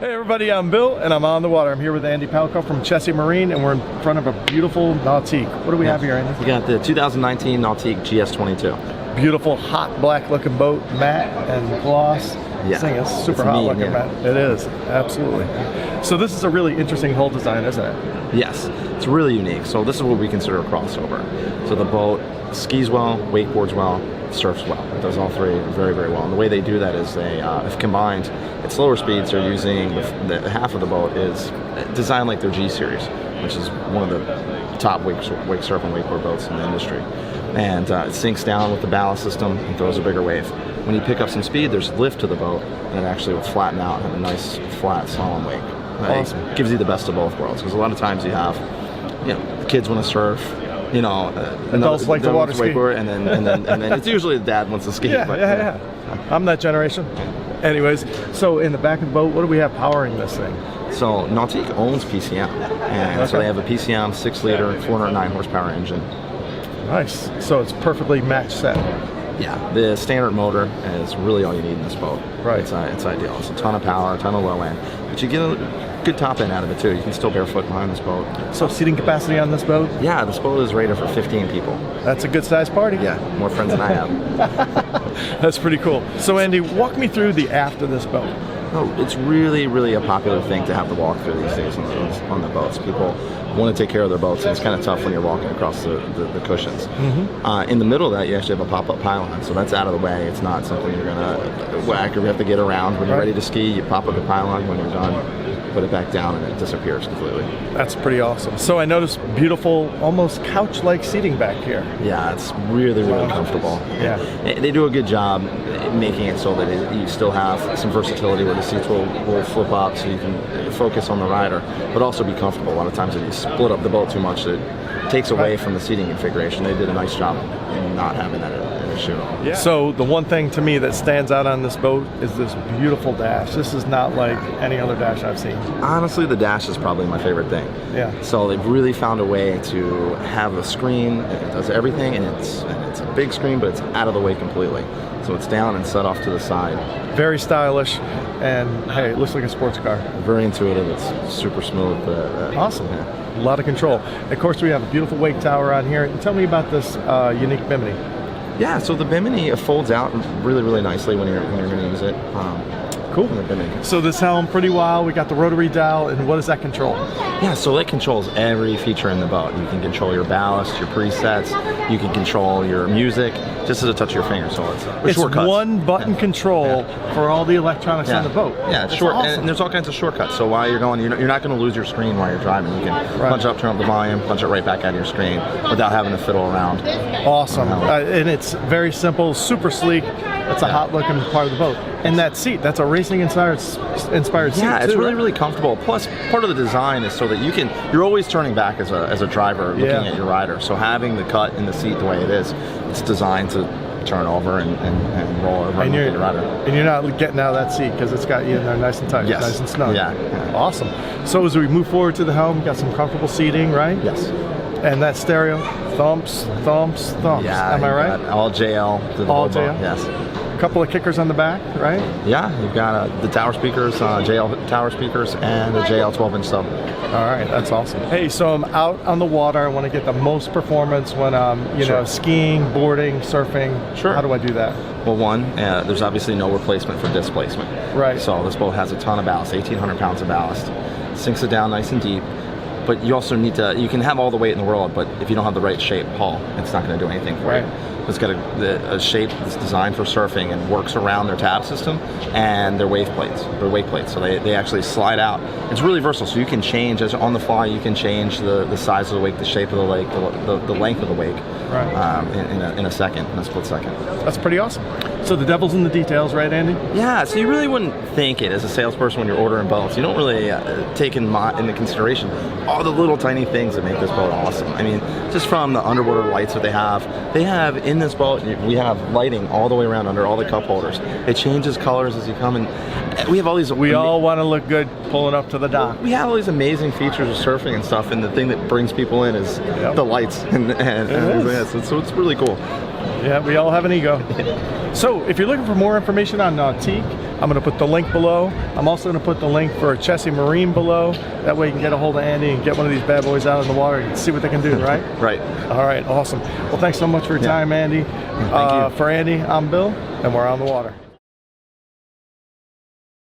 Hey everybody, I'm Bill and I'm on the water. I'm here with Andy Palco from Chessie Marine and we're in front of a beautiful Nautique. What do we have here, Andy? We got the 2019 Nautique GS22. Beautiful, hot, black looking boat, matte and gloss. Yeah. This thing is super hot looking, yeah. matte. It is, absolutely. So this is a really interesting hull design, isn't it? Yes, it's really unique. So this is what we consider a crossover. So the boat skis well, wakeboards well, surfs well. It does all three very, very well. And the way they do that is they, if combined, at slower speeds, they're using, the half of the boat is designed like their G Series, which is one of the top wake surf and wakeboard boats in the industry. And it sinks down with the ballast system and throws a bigger wave. When you pick up some speed, there's lift to the boat, and it actually will flatten out and have a nice, flat, solemn wake. Awesome. It gives you the best of both worlds, because a lot of times you have, the kids want to surf, adults like to water ski, and then it's usually the dad wants to ski. Yeah. I'm that generation. Anyways, so in the back of the boat, what do we have powering this thing? So Nautique owns PCM, and so they have a PCM 6-liter, 409 horsepower engine. Nice. So it's perfectly match set. Yeah, the standard motor is really all you need in this boat. Right. It's ideal. It's a ton of power, a ton of low end, but you get a good top end out of it too. You can still barefoot behind this boat. So seating capacity on this boat? Yeah, this boat is rated for 15 people. That's a good sized party. Yeah, more friends than I have. That's pretty cool. So Andy, walk me through the aft of this boat. Oh, it's really, really a popular thing to have to walk through these days on the boats. People want to take care of their boats, and it's kind of tough when you're walking across the cushions. Mm-hmm. In the middle of that, you actually have a pop-up pylon, so that's out of the way. It's not something you're going to whack or you have to get around. When you're ready to ski, you pop up the pylon. When you're done, put it back down, and it disappears completely. That's pretty awesome. So I noticed beautiful, almost couch-like seating back here. Yeah, it's really, really comfortable. Yeah. They do a good job making it so that you still have some versatility where the seats will flip up so you can focus on the rider, but also be comfortable. A lot of times if you split up the boat too much, it takes away from the seating configuration. They did a nice job in not having that an issue. Yeah. So the one thing to me that stands out on this boat is this beautiful dash. This is not like any other dash I've seen. Honestly, the dash is probably my favorite thing. Yeah. So they've really found a way to have a screen that does everything, and it's a big screen, but it's out of the way completely. So it's down and set off to the side. Very stylish, and hey, it looks like a sports car. Very intuitive. It's super smooth. Awesome. Yeah. A lot of control. Of course, we have a beautiful wake tower on here. Tell me about this unique bimini. Yeah, so the bimini folds out really, really nicely when you're going to use it. Cool. So this helm, pretty wild. We got the rotary dial, and what does that control? Yeah, so it controls every feature in the boat. You can control your ballast, your presets. You can control your music, just as a touch of your finger. So it's shortcuts. One button control for all the electronics on the boat. Yeah, it's short, awesome. And there's all kinds of shortcuts. So while you're going, you're not going to lose your screen while you're driving. You can punch up, turn up the volume, punch it right back out of your screen without having to fiddle around. Awesome, and it's very simple, super sleek. It's a hot looking part of the boat. And that seat, that's a racing inspired seat Yeah, it's too, really, really comfortable. Plus, part of the design is so that you're always turning back as a driver looking at your rider. So having the cut in the seat the way it is, it's designed to turn over and roll over and look at your rider. And you're not getting out of that seat because it's got you in there nice and tight, nice and snug. Yeah. Awesome. So as we move forward to the helm, we got some comfortable seating, right? Yes. And that stereo, thumps. Yeah. Am I right? All JL. All JL? Yes. A couple of kickers on the back, right? Yeah, you've got the tower speakers, JL tower speakers, and a JL 12-inch sub. All right, that's awesome. Hey, so I'm out on the water. I want to get the most performance when I'm, skiing, boarding, surfing. Sure. How do I do that? Well, one, there's obviously no replacement for displacement. Right. So this boat has a ton of ballast, 1,800 pounds of ballast. Sinks it down nice and deep. But you also need to, you can have all the weight in the world, but if you don't have the right shape hull, it's not going to do anything for you. It's got a shape that's designed for surfing and works around their tab system and their wake plates. So they actually slide out. It's really versatile, so you can change, as on the fly, you can change the size of the wake, the shape of the wake, the length of the wake in a second, in a split second. That's pretty awesome. So the devil's in the details, right, Andy? Yeah, so you really wouldn't think it as a salesperson when you're ordering boats. You don't really take into consideration all the little tiny things that make this boat awesome. I mean, just from the underwater lights that they have in this boat, we have lighting all the way around under all the cup holders. It changes colors as you come in. We have all these... We all want to look good pulling up to the dock. We have all these amazing features of surfing and stuff, and the thing that brings people in is the lights. So it's really cool. Yeah, we all have an ego. So if you're looking for more information on Nautique, I'm going to put the link below. I'm also going to put the link for Chessie Marine below. That way you can get a hold of Andy and get one of these bad boys out in the water and see what they can do, right? Right. All right, awesome. Well, thanks so much for your time, Andy. Thank you. For Andy, I'm Bill, and we're on the water.